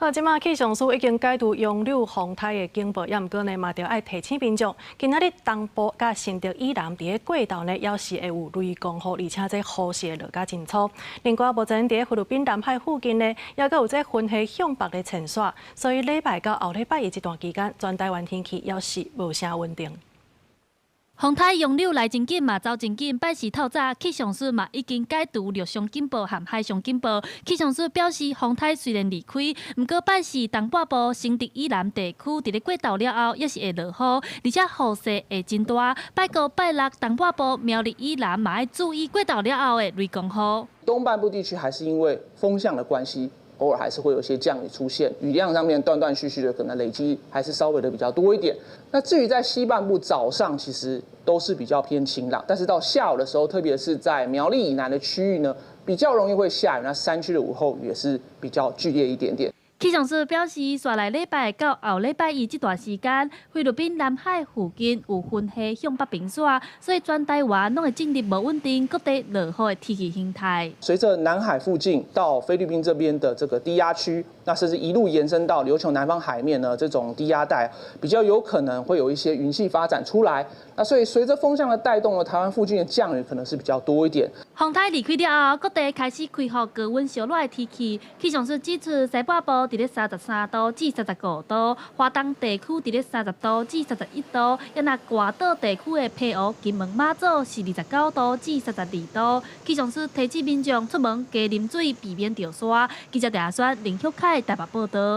好，即马气象署已经解除杨柳风台的警报，也毋过呢，嘛着爱提醒民众，今仔日东部甲新竹以南伫个过道呢，也是会有雷公雨，而且这雨势会落甲真粗。另外，目前伫个菲律宾南海附近呢，也阁有这云系向北的前线，所以礼拜到后礼拜一这段期间，全台湾天气也是无啥稳定。 风台杨柳来真紧嘛，走真紧。拜四透早，气象署嘛已经解除陆上警报和海上警报。气象署表示，风台虽然离开，不过拜四东半部、新竹以南地区伫咧过道了后，也是会落雨，而且雨势会真大。拜五、拜六东半部、苗栗以南嘛要注意过道了后的雷公雨。东半部地区还是因为风向的关系。 偶尔还是会有一些降雨出现，雨量上面断断续续的，可能累积还是稍微的比较多一点。那至于在西半部早上，其实都是比较偏晴朗，但是到下午的时候，特别是在苗栗以南的区域呢，比较容易会下雨。那山区的午后雨也是比较剧烈一点点。 气象署表示，刷来礼拜到后礼拜一这段时间，菲律宾南海附近有云系向北平线，所以全台湾拢会进入无稳定、各地落雨的天气形态。随着南海附近到菲律宾这边的这个低压区，那甚至一路延伸到琉球南方海面呢，这种低压带比较有可能会有一些云系发展出来。那所以随着风向的带动呢，台湾附近的降雨可能是比较多一点。风台离开了后，各地开始恢复高温小热的天气。气象署指出，西半部伫咧33度至35度，华东地区伫咧30度至31度，也那外岛地区的澎湖、金门、马祖是29度至32度。气象署提醒民众出门加啉水，避免着沙。记者陈亚轩、林旭凯台北报道。